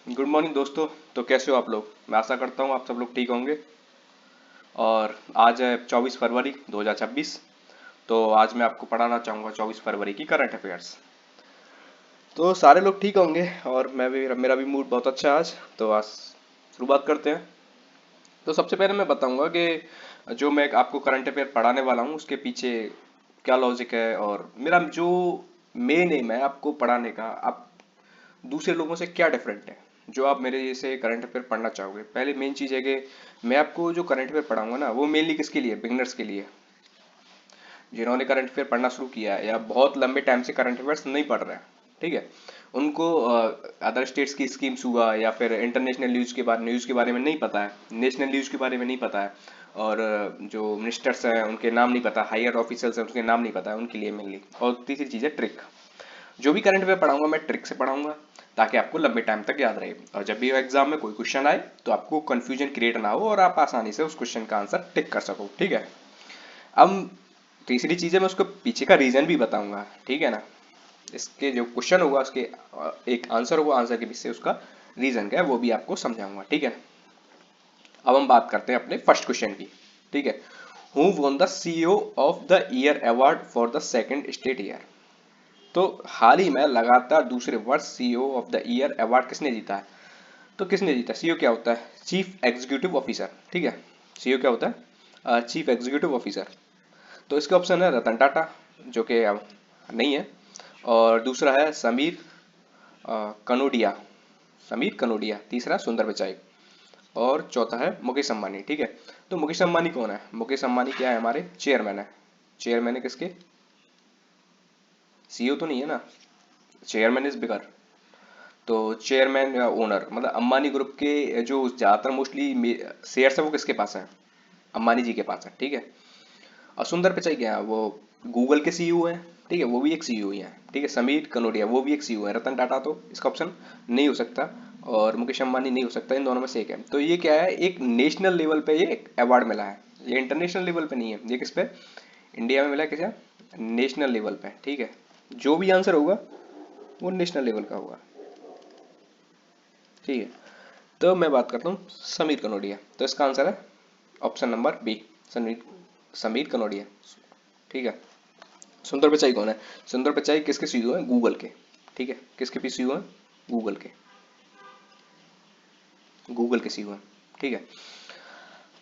Good morning दोस्तों। तो कैसे हो आप लोग? मैं आशा करता हूँ आप सब लोग ठीक होंगे। और आज है 24 फरवरी 2026। तो आज मैं आपको पढ़ाना चाहूँगा 24 फरवरी की करंट अफेयर्स। तो सारे लोग ठीक होंगे और मैं भी, मेरा भी मूड बहुत अच्छा है आज। तो आज शुरुआत करते हैं। तो सबसे पहले मैं बताऊंगा कि जो मैं आपको करंट अफेयर पढ़ाने वाला हूँ उसके पीछे क्या लॉजिक है, और मेरा जो मेन एम है आपको पढ़ाने का, आप दूसरे लोगों से क्या डिफरेंट है जो आप मेरे जैसे करंट अफेयर पढ़ना चाहोगे। पहले मेन चीज़ है कि मैं आपको जो करंट अफेयर पढ़ाऊंगा ना, वो मेनली किसके लिए? बिगनर्स के लिए, जिन्होंने करंट अफेयर पढ़ना शुरू किया है या बहुत लंबे टाइम से करंट अफेयर्स नहीं पढ़ रहे हैं। ठीक है। उनको अदर स्टेट्स की स्कीम्स हुआ या फिर इंटरनेशनल न्यूज़ के बारे में नहीं पता है, नेशनल न्यूज़ के बारे में नहीं पता है, और जो मिनिस्टर्स हैं उनके नाम नहीं पता, हायर ऑफिसर्स हैं उनके नाम नहीं पता है, उनके लिए मेनली। और तीसरी चीज़ है ट्रिक। जो भी करंट अफेयर पढ़ाऊंगा मैं ट्रिक से पढ़ाऊंगा, ताकि आपको लंबे टाइम तक याद रहे, और जब भी एग्जाम में कोई क्वेश्चन आए तो आपको कंफ्यूजन क्रिएट ना हो और आप आसानी से उस क्वेश्चन का आंसर टिक कर सको। ठीक है। अब तीसरी चीज है, मैं उसको पीछे का रीजन भी बताऊंगा। ठीक है ना। इसके जो क्वेश्चन होगा उसके एक आंसर होगा, आंसर के पीछे उसका रीजन क्या है वो भी आपको समझाऊंगा। ठीक है। अब हम बात करते हैं अपने फर्स्ट क्वेश्चन की। ठीक है। Who won the CEO of the year award for the second state year? तो हाल ही में लगातार दूसरे वर्ष CEO of the year award किसने जीता है? तो किसने जीता? सीईओ क्या होता है? Chief executive officer. ठीक है। सीईओ क्या होता है? Chief executive officer. तो इसके ऑप्शन है रतन टाटा, जो कि अब नहीं है, और दूसरा है समीर कनोडिया, समीर कनोडिया, तीसरा सुंदर पिचाई, और चौथा है मुकेश अंबानी। ठीक है। तो मुकेश अंबानी कौन है? मुकेश अंबानी क्या है? हमारे चेयरमैन है। चेयरमैन है किसके? सीईओ तो नहीं है ना, चेयरमैन इज बिगर। तो चेयरमैन या ओनर, मतलब अंबानी ग्रुप के जो ज्यादातर मोस्टली शेयर्स है वो किसके पास है? अंबानी जी के पास है। ठीक है। और सुंदर पिचाई क्या है? वो गूगल के सीईओ है। ठीक है, वो भी एक सीईओ ही है। ठीक है। समीर कनोडिया वो भी एक सीईओ है। रतन टाटा तो इसका ऑप्शन नहीं हो सकता, और मुकेश अंबानी नहीं हो सकता। इन दोनों में से एक है। तो ये क्या है, एक नेशनल लेवल पे ये एक अवार्ड मिला है। ये इंटरनेशनल लेवल पे नहीं है। ये किस पे? इंडिया में मिला है। किसे? नेशनल लेवल पे। ठीक है। जो भी आंसर होगा वो नेशनल लेवल का होगा। ठीक है। तो मैं बात करता हूँ समीर कनोडिया। तो इसका आंसर है option number B, Sameer Sameer Kanodia. ठीक है। सुंदर पिचाई कौन है? सुंदर पिचाई किसके सीईओ है? गूगल के। ठीक है। किसके भी सीईओ है? गूगल के। गूगल के सीईओ है। ठीक है।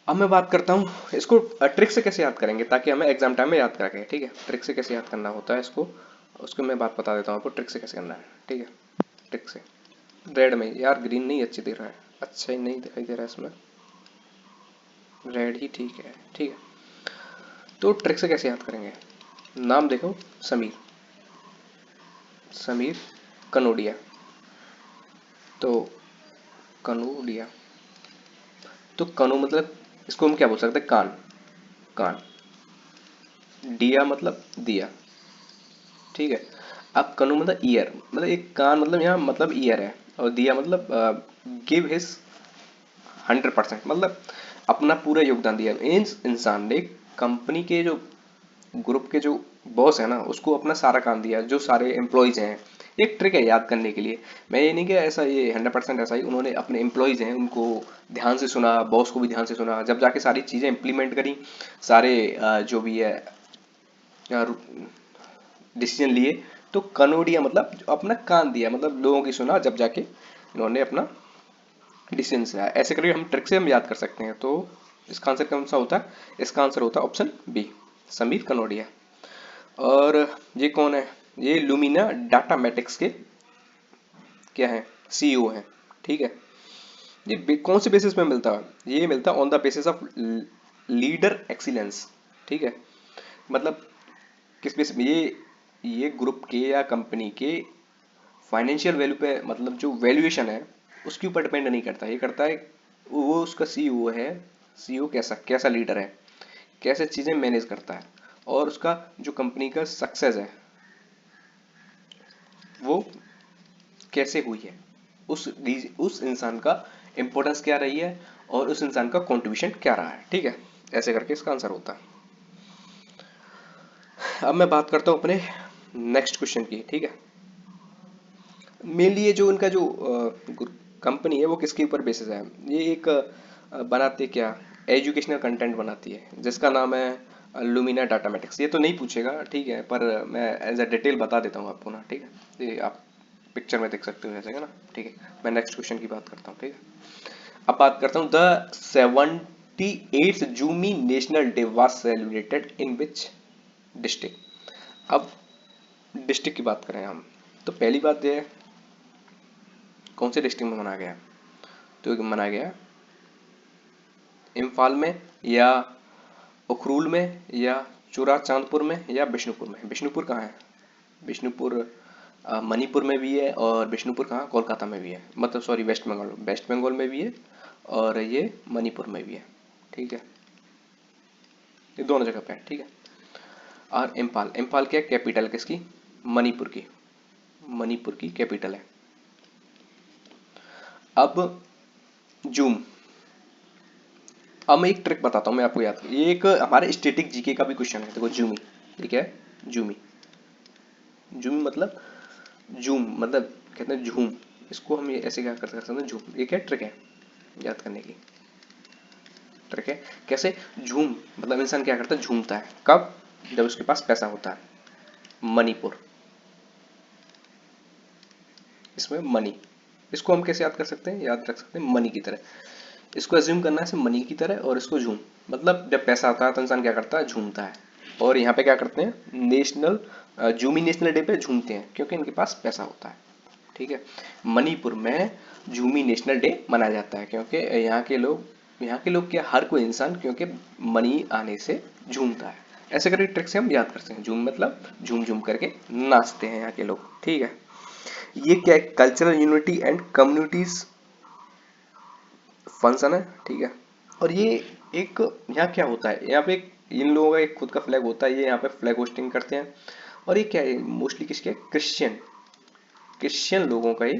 अब मैं बात करता हूँ इसको ट्रिक से कैसे याद करेंगे ताकि हमें एग्जाम टाइम में याद करें। ठीक है। ट्रिक से कैसे याद करना होता है इसको, उसको मैं बात बता देता हूँ आपको, ट्रिक से कैसे करना है। ठीक है। ट्रिक से रेड में, यार ग्रीन नहीं अच्छी दिख रहा है, अच्छा ही नहीं दिखाई दे रहा है इसमें, रेड ही ठीक है। ठीक है। तो ट्रिक से कैसे याद करेंगे? नाम देखो, समीर, समीर कनोडिया। तो कनोडिया, तो कनु मतलब इसको हम क्या बोल सकते हैं? कान। कान। डिया मतलब दिया। ठीक है। अब कनु मतलब ईयर, मतलब एक कान मतलब यहाँ मतलब ईयर है, और दिया मतलब गिव हिज 100%, मतलब अपना पूरा योगदान दिया। मीन्स इंसान ने कंपनी के जो ग्रुप के जो बॉस है ना उसको अपना सारा काम दिया, जो सारे एम्प्लॉयज हैं। एक ट्रिक है याद करने के लिए। मैं ये नहीं कि ऐसा ये 100% ऐसा ही, उन्होंने अपने एम्प्लॉयज हैं उनको ध्यान से सुना, बॉस को भी ध्यान से सुना, जब जाके सारी चीज़ें इम्प्लीमेंट करी, सारे जो भी है डिसीजन लिए। तो कनोडिया मतलब जो अपना कान दिया, मतलब लोगों की सुना, जब जाके इन्होंने अपना डिसीजन लिया। ऐसे करके हम ट्रिक से हम याद कर सकते हैं। तो इसका आंसर कौन सा होता है? इसका आंसर होता है ऑप्शन बी, समीर कनोडिया। और ये कौन है? ये लुमिना डाटामेटिक्स के क्या है? सीईओ हैं। ठीक है। ये कौन से बेसिस पे मिलता है? ये मिलता है on the basis of leader excellence. ठीक है। मतलब किस बेसिस पे ये ग्रुप के या कंपनी के फाइनेंशियल वैल्यू पे, मतलब जो वैल्यूएशन है उसके ऊपर डिपेंड नहीं करता। ये करता है वो उसका सीईओ है, सीईओ कैसा कैसा लीडर है, कैसे चीज़ें मैनेज करता है, और उसका जो कंपनी का सक्सेस है वो कैसे हुई है, उस इंसान का इंपॉर्टेंस क्या रही है, और उस इंसान का कंट्रीब्यूशन क्या रहा है। ठीक है। ऐसे करके इसका आंसर होता है। अब मैं बात करता हूँ अपने नेक्स्ट क्वेश्चन की। ठीक है। मेनली ये जो उनका जो कंपनी है वो किसके ऊपर बेसिस है, ये एक बनाती क्या, एजुकेशनल कंटेंट बनाती है जिसका नाम है लुमिना डाटामेटिक्स। ये तो नहीं पूछेगा ठीक है, पर मैं एज अ डिटेल बता देता हूँ आपको ना, ठीक है, ये आप पिक्चर में देख सकते हो जैसे है ना, ठीक है। मैं नेक्स्ट क्वेश्चन की बात करता हूँ, ठीक है। अब बात करता हूँ, द 78th जूमी national day was celebrated in which district. अब डिस्ट्रिक्ट की बात करें हम, तो पहली बात ये है, कौन से डिस्ट्रिक्ट में मनाया गया है? तो ये मनाया गया इम्फाल में, या उखरूल में, या चूरा चांदपुर में, या बिष्णुपुर में। बिष्णुपुर कहाँ है? बिष्णुपुर मणिपुर में भी है, और बिष्णुपुर कहाँ, कोलकाता में भी है, मतलब सॉरी वेस्ट बंगाल, वेस्ट बंगाल में भी है, और ये मणिपुर में भी है, ठीक है। ये दोनों जगह पे है, ठीक है। और इम्फाल, इम्फाल क्या कैपिटल किसकी, मणिपुर की, मणिपुर की कैपिटल है। अब जूम, अब मैं एक ट्रिक बताता हूँ मैं आपको, याद, ये एक हमारे स्टैटिक जीके का भी क्वेश्चन है, देखो जूमी, ठीक है, जूमी, जूमी मतलब, जूम मतलब कहते हैं झूम, इसको हम ये ऐसे क्या कर सकते हैं, झूम, ये क्या ट्रिक है याद करने की, ट्रिक है। कैसे झूम मतलब इंसान क्या करता है, झूमता है, कब, जब उसके पास पैसा होता है। मणिपुर, इसमें मनी, इसको हम कैसे याद कर सकते हैं, याद रख सकते हैं मनी की तरह, इसको एज्यूम करना है मनी की तरह, और इसको झूम, मतलब जब पैसा आता है तो इंसान क्या करता है, झूमता है। और यहाँ पे क्या करते हैं, नेशनल जूमी नेशनल डे पे झूमते हैं क्योंकि इनके पास पैसा होता है, ठीक है। मणिपुर में झूमी नेशनल डे मनाया जाता है क्योंकि यहाँ के लोग क्या, हर कोई इंसान क्योंकि मनी आने से झूमता है। ऐसे करके ट्रिक से हम याद कर सकते हैं, झूम मतलब झूम झूम करके नाचते हैं यहाँ के लोग, ठीक है। ये क्या है, cultural unity and communities function है, ठीक है। और ये एक, यहाँ क्या होता है, यहाँ पे इन लोगों का एक खुद का फ्लैग होता है, ये यहाँ पे फ्लैग होस्टिंग करते हैं। और ये क्या है, मोस्टली किसके, क्रिश्चियन, क्रिश्चियन लोगों का ये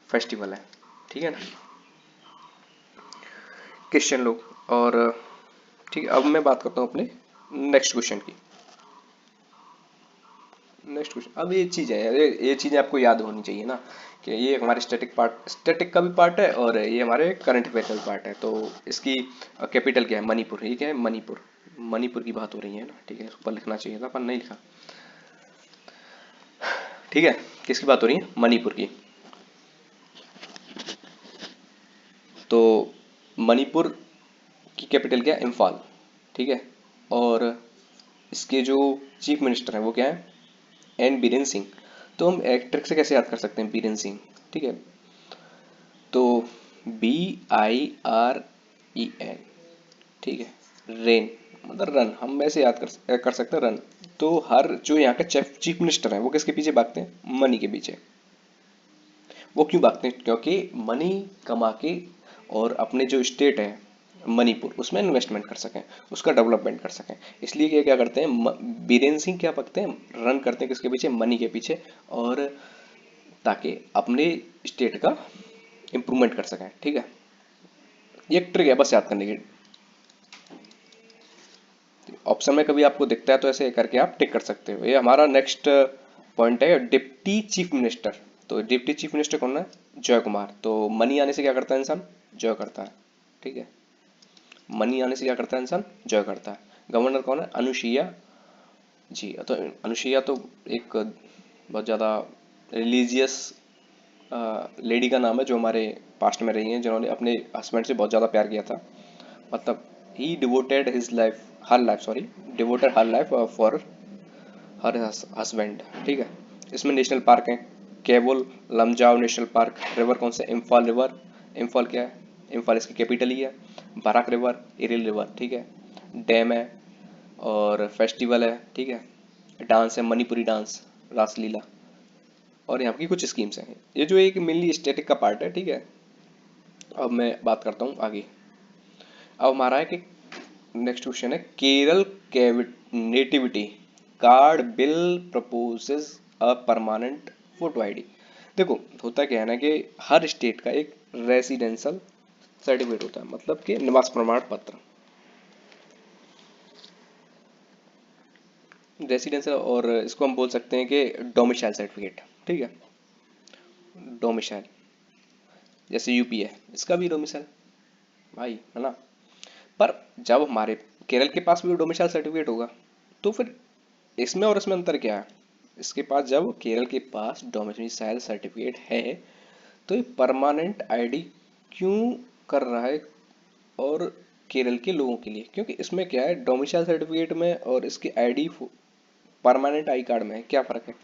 फेस्टिवल है, ठीक है ना, क्रिश्चियन लोग। और ठीक है, अब मैं बात करता हूँ अपने नेक्स्ट क्वेश्चन की। नेक्स्ट क्वेश्चन, अब ये चीज़ है, ये चीज़ें आपको याद होनी चाहिए ना, कि ये हमारे स्टैटिक पार्ट, स्टैटिक का भी पार्ट है, और ये हमारे करंट अफेयर का भी पार्ट है। तो इसकी कैपिटल क्या है, मणिपुर, ये क्या है, मणिपुर, मणिपुर की बात हो रही है ना, ठीक है, ऊपर लिखना चाहिए था पर नहीं लिखा, ठीक है। किसकी बात हो रही है, मणिपुर की। तो मणिपुर की कैपिटल क्या है, इम्फाल, ठीक है। और इसके जो चीफ मिनिस्टर हैं वो क्या है, एन बीरेन सिंह। तो हम एक ट्रिक से कैसे याद कर सकते हैं, बीरेन सिंह, ठीक है। तो BIREN, ठीक है, रेन मतलब रन, हम ऐसे याद कर सकते हैं रन। तो हर जो यहाँ के चीफ मिनिस्टर हैं वो किसके पीछे भागते हैं, मनी के पीछे। वो क्यों भागते हैं, क्योंकि मनी कमा के और अपने जो स्टेट है मणिपुर उसमें इन्वेस्टमेंट कर सकें, उसका डेवलपमेंट कर सकें। इसलिए ये क्या करते हैं, बीरेन सिंह क्या भागते हैं, रन करते हैं किसके पीछे, मनी के पीछे, और ताकि अपने स्टेट का इम्प्रूवमेंट कर सकें, ठीक है। ये एक ट्रिक है बस याद करने की, ऑप्शन में कभी आपको दिखता है तो ऐसे करके आप टिक कर सकते हो। ये हमारा नेक्स्ट पॉइंट है, डिप्टी चीफ मिनिस्टर। तो डिप्टी चीफ मिनिस्टर कौन है, जय कुमार। तो मनी आने से क्या करता है इंसान, जय करता है, ठीक है। मनी आने से क्या करता है इंसान, जय करता है। गवर्नर कौन है, अनुसुईया जी। तो अनुसुईया तो एक बहुत ज़्यादा रिलीजियस लेडी का नाम है, जो हमारे पास्ट में रही हैं, जिन्होंने अपने हस्बैंड से बहुत ज़्यादा प्यार किया था, मतलब ही devoted his life, her life sorry, devoted her life for her husband, ठीक है। इसमें नेशनल पार्क है, केवल लमजाओ नेशनल पार्क, रिवर कौन सा, इम्फाल रिवर, इम्फाल क्या है, इम्फाल इसकी कैपिटल ही है, बराक रिवर, इरिल रिवर, ठीक है, डैम है, और फेस्टिवल है, ठीक है, डांस है, मणिपुरी डांस, रासलीला, और यहाँ की कुछ स्कीम्स हैं। ये जो एक मेनली स्टैटिक का पार्ट है, ठीक है। अब मैं बात करता हूँ आगे। अब हमारा है कि नेक्स्ट क्वेश्चन है, Kerala nativity card bill proposes a permanent photo ID. देखो होता क्या है ना, कि हर स्टेट का एक रेसिडेंशियल सर्टिफिकेट होता है, मतलब कि निवास प्रमाण पत्र, रेसिडेंशियल, और इसको हम बोल सकते हैं कि डोमिसाइल सर्टिफिकेट, ठीक है, डोमिसाइल। जैसे यूपी है, इसका भी डोमिसाइल भाई है ना। पर जब हमारे केरल के पास भी डोमिसाइल सर्टिफिकेट होगा तो फिर इसमें और इसमें अंतर क्या है? इसके पास, जब केरल के पास डोमिसाइल सर्टिफिकेट है तो ये परमानेंट आईडी क्यों कर रहा है और केरल के लोगों के लिए? क्योंकि इसमें क्या है, डोमिसाइल सर्टिफिकेट में और इसके आईडी परमानेंट आई कार्ड में क्या फर्क है?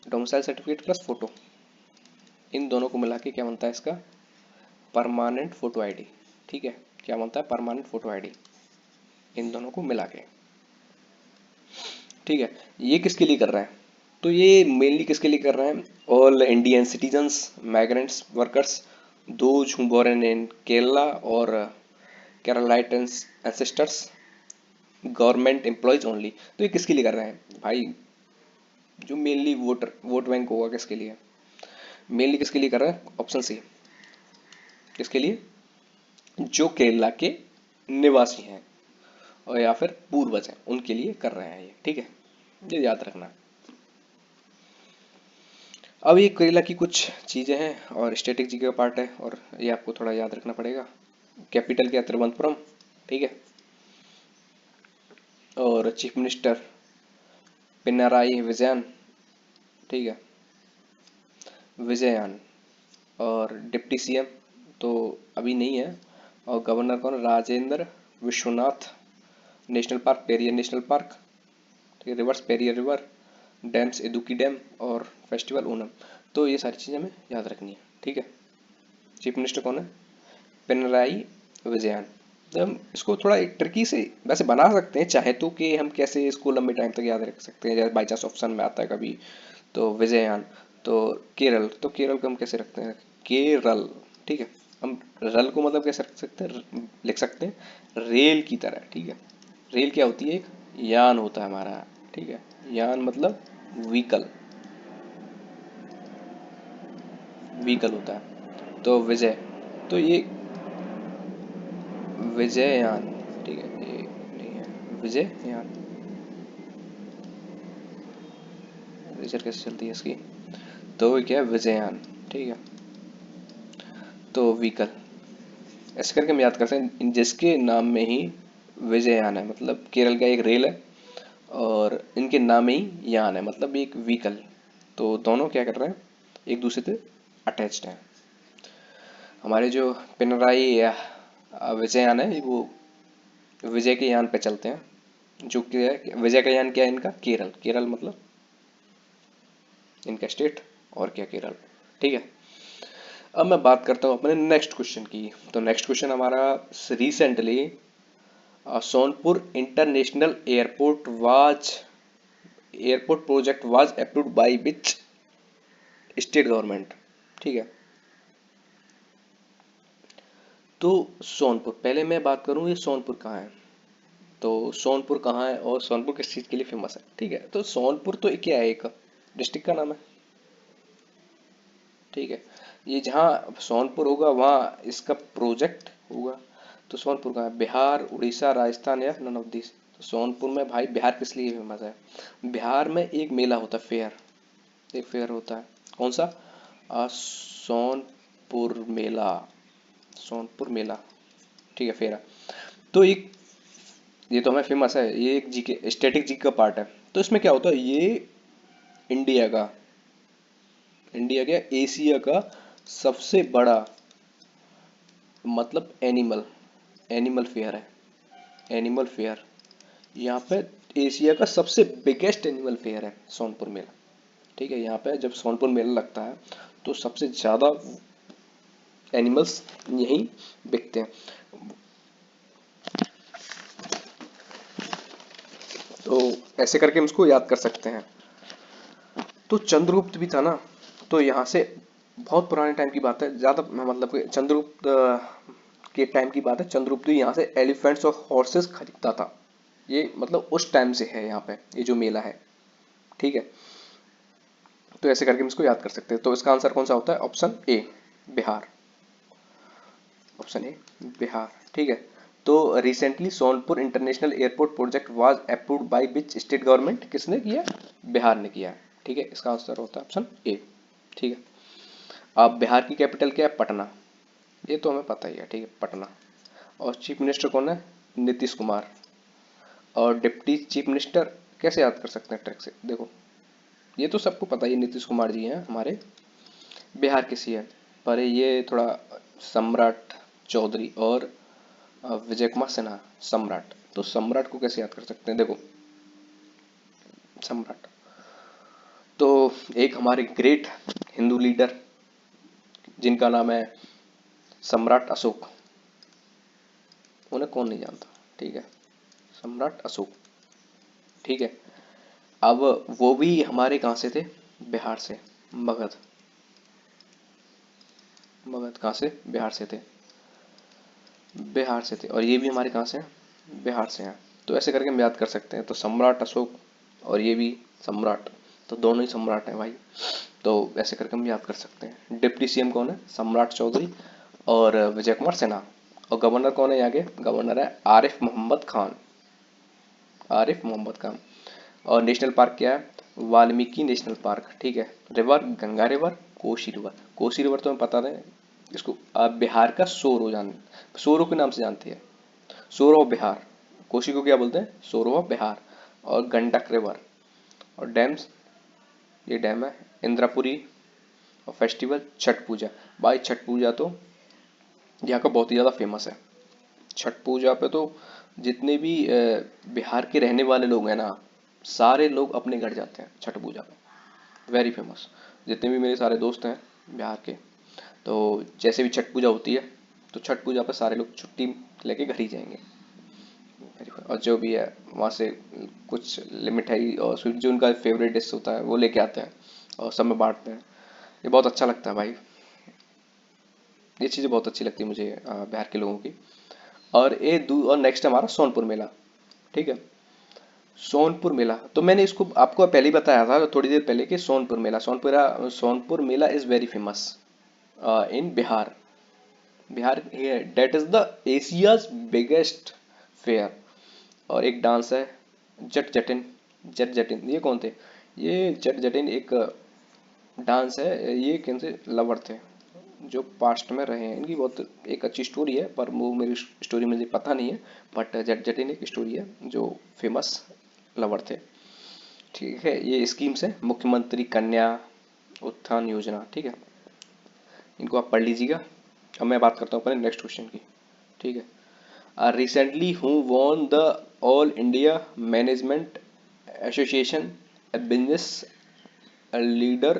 डोमिसाइल सर्टिफिकेट प्लस फोटो, इन दोनों को मिला के क्या बनता है इसका? Permanent photo ID. ठीक है, क्या बनता है? परमानेंट फोटो आईडी, इन दोनों को मिला के। ठीक है, ये किसके लिए कर रहे हैं? तो ये मेनली किसके लिए कर रहे हैं? All Indian citizens, migrants workers, those who born in Kerala और Keralite ancestors, government employees only. तो ये किसके लिए कर रहे हैं भाई? जो मेनली वोट बैंक होगा किसके लिए? मेनली किसके लिए कर रहे हैं? ऑप्शन सी, किसके लिए? जो केरला के निवासी हैं और या फिर पूर्वज हैं, उनके लिए कर रहे हैं ये। ठीक है, ये याद रखना। अब ये केरला की कुछ चीजें हैं और स्टैटिक जी का पार्ट है, और ये आपको थोड़ा याद रखना पड़ेगा। कैपिटल क्या है? तिरुवनंतपुरम। ठीक है, और चीफ मिनिस्टर पिनाराई विजयन। ठीक है, विजयन। और डिप्टी सीएम तो अभी नहीं है, और गवर्नर कौन? Rajendra Vishwanath. National park Periyar national park. ठीक है, reverse Periyar river, dams Idukki dam, और फेस्टिवल ओनम। तो ये सारी चीज़ें हमें याद रखनी है। ठीक है, चीफ मिनिस्टर कौन है? पिनराई विजयन। तो हम इसको थोड़ा एक ट्रिकी से वैसे बना सकते हैं चाहे तो, कि हम कैसे इसको लंबे टाइम तक याद रख सकते हैं। जैसे बाई चांस ऑप्शन में आता है कभी तो विजयन, तो केरल, तो केरल को हम कैसे रखते हैं? केरल। ठीक है, हम रल को मतलब कैसे रख सकते हैं? लिख सकते हैं रेल की तरह। ठीक है, रेल क्या होती है? एक यान होता है हमारा। ठीक है, यान मतलब व्हीकल, व्हीकल होता है। तो विजय, तो ये विजययान। ठीक है, ये नहीं है विजययान। रिजल्ट कैसे चलती है इसकी? तो ये क्या है? विजययान। ठीक है, तो व्हीकल, ऐसे करके हम याद कर सकते हैं जिसके नाम में ही विजययान है, मतलब केरल का एक रेल है और इनके नाम में ही यान है, मतलब एक व्हीकल। तो दोनों क्या कर रहे हैं? एक दूसरे से अटैच्ड हैं। हमारे जो पिनराई या विजययान है वो विजय के यान पे चलते हैं। जो कि है विजय का यान क्या है इनका? केरल। केरल मतलब इनका स्टेट, और क्या केरल। ठीक है, अब मैं बात करता हूँ अपने नेक्स्ट क्वेश्चन की। तो नेक्स्ट क्वेश्चन हमारा, recently Sonpur international airport project was approved by which state government? ठीक है, तो सोनपुर, पहले मैं बात करूँ ये सोनपुर कहाँ है। तो सोनपुर कहाँ है और सोनपुर किस चीज़ के लिए फेमस है? ठीक है, तो सोनपुर तो क्या है? एक डिस्ट्रिक्ट का नाम है। ठीक है, ये जहाँ सोनपुर होगा वहाँ इसका प्रोजेक्ट होगा। तो सोनपुर कहाँ है? बिहार, उड़ीसा, राजस्थान या नन ऑफ दिस? तो सोनपुर में भाई बिहार किस लिए फेमस है? बिहार में एक मेला होता है, फेयर, एक फेयर होता है। कौन सा? सोनपुर मेला, सोनपुर मेला। ठीक है, फेयर। तो एक, ये तो हमें फेमस है, ये एक जीके स्टैटिक जी का पार्ट है। तो इसमें क्या होता है? ये इंडिया का, इंडिया क्या, एशिया का सबसे बड़ा मतलब एनिमल, एनिमल फेयर है। एनिमल फेयर, यहाँ पे एशिया का सबसे बिगेस्ट एनिमल फेयर है सोनपुर मेला। ठीक है, यहाँ पे जब सोनपुर मेला लगता है तो सबसे ज़्यादा एनिमल्स यहीं बिकते हैं। तो ऐसे करके हम इसको याद कर सकते हैं। तो चंद्रगुप्त भी था ना, तो यहाँ से बहुत पुराने टाइम की बात है, ज़्यादा मतलब कि चंद्रगुप्त के टाइम की बात है। चंद्रगुप्त यहाँ से एलिफेंट्स और हॉर्सेस खरीदता था। ये मतलब उस टाइम से है यहाँ पे ये जो मेला है। ठीक है, तो ऐसे करके हम इसको याद कर सकते हैं। तो इसका आंसर कौन सा होता है? Option A, Bihar. Option A, Bihar. ठीक है, तो recently Sonpur international airport project was approved by which state government? किसने किया? बिहार ने किया। ठीक है, इसका आंसर होता है ऑप्शन ए। ठीक है, अब बिहार की कैपिटल क्या है? पटना, ये तो हमें पता ही है, ठीक है, पटना। और चीफ मिनिस्टर कौन है? नीतीश कुमार। और डिप्टी चीफ मिनिस्टर कैसे याद कर सकते हैं ट्रिक से? देखो, ये तो सबको पता ही है, नीतीश कुमार जी हैं हमारे बिहार के सीएम। पर ये थोड़ा सम्राट चौधरी और विजय कुमार सिन्हा, सम्राट। तो सम्राट को कैसे याद कर सकते हैं? देखो, सम्राट तो एक हमारे ग्रेट हिंदू लीडर जिनका नाम है सम्राट अशोक, उन्हें कौन नहीं जानता, ठीक है, सम्राट अशोक, ठीक है। अब वो भी हमारे कहाँ से थे? बिहार से। मगध, मगध कहाँ से? बिहार से थे, बिहार से थे। और ये भी हमारे कहाँ से हैं? बिहार से हैं। तो ऐसे करके हम याद कर सकते हैं। तो सम्राट अशोक और ये भी सम्राट, तो दोनों ही सम्राट हैं भाई। तो ऐसे करके हम याद कर सकते हैं। डिप्टी सीएम कौन है? सम्राट चौधरी और विजय कुमार सिन्हा। और गवर्नर कौन है यहाँ के? गवर्नर है आरिफ मोहम्मद खान, आरिफ मोहम्मद खान। और नेशनल पार्क क्या है? वाल्मीकि नेशनल पार्क, ठीक है। River Ganga river, Kosi river. Kosi river तो हमें पता है, इसको आप बिहार का सोरो सोरो के नाम से जानती है, सोरो ऑफ बिहार। कोसी को क्या बोलते हैं? सोरो ऑफ बिहार। और गंडक रिवर। और डैम्स, ये डैम है इंद्रापुरी। और फेस्टिवल छठ पूजा। भाई छठ पूजा तो यहाँ का बहुत ही ज़्यादा फेमस है। छठ पूजा पे तो जितने भी बिहार के रहने वाले लोग हैं ना, सारे लोग अपने घर जाते हैं छठ पूजा पे। Very famous. जितने भी मेरे सारे दोस्त हैं बिहार के, तो जैसे भी छठ पूजा होती है, तो छठ पूजा पे सारे लोग छुट्टी लेके घर ही जाएंगे। और जो भी है वहाँ से कुछ मिठाई और स्वीट जो उनका फेवरेट डिश होता है वो लेके आते हैं और सब में बांटते हैं। ये बहुत अच्छा लगता है भाई, ये चीज़ें बहुत अच्छी लगती है मुझे बिहार के लोगों की। और नेक्स्ट हमारा सोनपुर मेला, ठीक है। सोनपुर मेला तो मैंने इसको आपको पहले ही बताया था थोड़ी देर पहले कि Sonpur mela is very famous in Bihar. Bihar that is the Asia's biggest fair. और एक डांस है जट जटिन, जट जटिन ये कौन थे? ये जट जटिन एक डांस है, ये किन से लवर थे जो पास्ट में रहे हैं। इनकी बहुत एक अच्छी स्टोरी है, पर वो मेरी स्टोरी मुझे पता नहीं है। बट जट जटिन एक स्टोरी है जो फेमस लवर थे, ठीक है। ये स्कीम्स है मुख्यमंत्री कन्या उत्थान योजना, ठीक है। इनको आप पढ़ लीजिएगा। अब मैं बात करता हूँ अपने नेक्स्ट क्वेश्चन की, ठीक है। Recently who won the all India management association business leader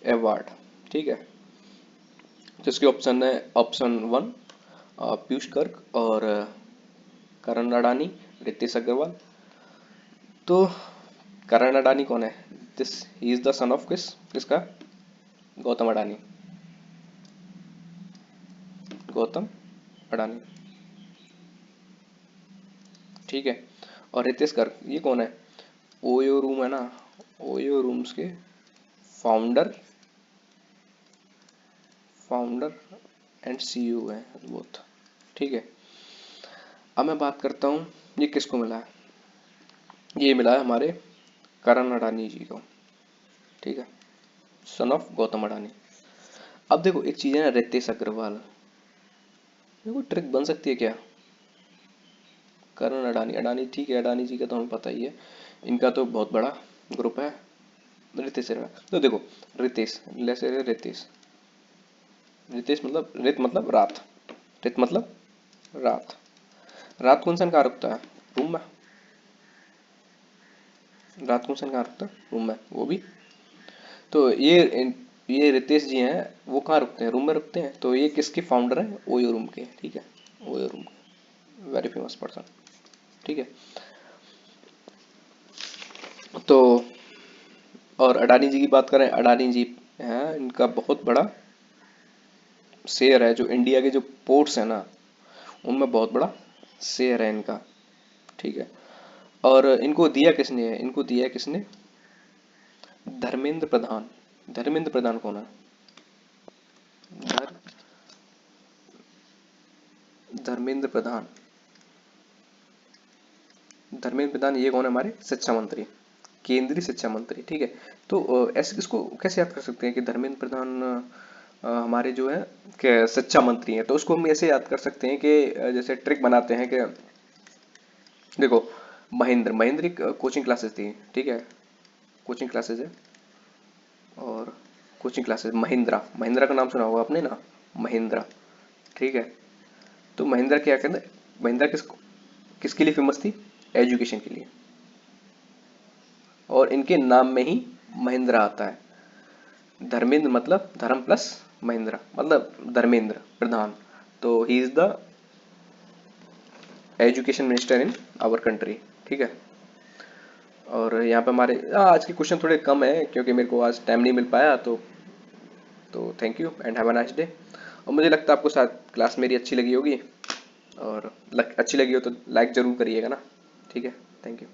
award, ठीक है। जिसके ऑप्शन है, ऑप्शन वन पीयूष गर्ग और करण अडानी, रितेश अग्रवाल। तो करण अडानी कौन है? This he is the son of किसका? गौतम अडानी, गौतम अडानी, ठीक है। और रितेश गर्ग ये कौन है? ओयो रूम है ना, ओयो रूम्स के फाउंडर, फाउंडर एंड सीईओ है बोथ, ठीक है। अब मैं बात करता हूँ ये किसको मिला है। ये मिला है हमारे करण अडानी जी को, ठीक है, सन ऑफ गौतम अडानी। अब देखो एक चीज है ना, रितेश अग्रवाल, ये कोई ट्रिक बन सकती है क्या? करण अडानी, अडानी ठीक है, अडानी जी का तो हमें पता ही है, इनका तो बहुत बड़ा ग्रुप है। रितेश अग्रवाल तो देखो, रितेश लेसे रितेश, रितेश मतलब रित मतलब रात, रित मतलब रात। रात कौन सा कहाँ रुकता है? रूम में। रात कौन सा कहाँ रुकता है? रूम में, वो भी। तो ये रितेश जी हैं, वो कहाँ रुकते हैं? रूम में रुकते हैं। तो ये किसके फाउंडर हैं? ओयो रूम के, ठीक है, ओयो रूम के वेरी फेमस पर्सन, ठीक है। तो और अडानी जी की बात करें, अडानी जी हैं, इनका बहुत बड़ा शेयर है, जो इंडिया के जो पोर्ट्स हैं ना उनमें बहुत बड़ा शेयर है इनका, ठीक है। और इनको दिया किसने है? इनको दिया है किसने? धर्मेंद्र प्रधान। धर्मेंद्र प्रधान कौन है? धर धर्मेंद्र प्रधान, धर्मेंद्र प्रधान ये कौन है? हमारे शिक्षा मंत्री, केंद्रीय शिक्षा मंत्री, ठीक है। तो ऐसे इसको कैसे याद कर सकते हैं कि धर्मेंद्र प्रधान हमारे जो है कि शिक्षा मंत्री हैं, तो उसको हम ऐसे याद कर सकते हैं कि जैसे ट्रिक बनाते हैं कि देखो, महेंद्र महेंद्र एक कोचिंग क्लासेस थी, ठीक है, कोचिंग क्लासेस है। और कोचिंग क्लासेस महिंद्रा, महिंद्रा का नाम सुना होगा आपने ना, महिंद्रा, ठीक है। तो महिंद्रा क्या कहते हैं, महिंद्रा किसके लिए फेमस थी, एजुकेशन के लिए। और इनके नाम में ही महिंद्रा आता है। धर्मेंद्र मतलब धर्म प्लस महिंद्रा, मतलब धर्मेंद्र प्रधान, तो he is the education minister in our country, ठीक है। और यहाँ पे हमारे आज के क्वेश्चन थोड़े कम है क्योंकि मेरे को आज टाइम नहीं मिल पाया, तो thank you and have a nice day. और मुझे लगता है आपको शायद क्लास मेरी अच्छी लगी होगी, और अच्छी लगी हो तो लाइक ज़रूर करिएगा ना, ठीक है। Thank you.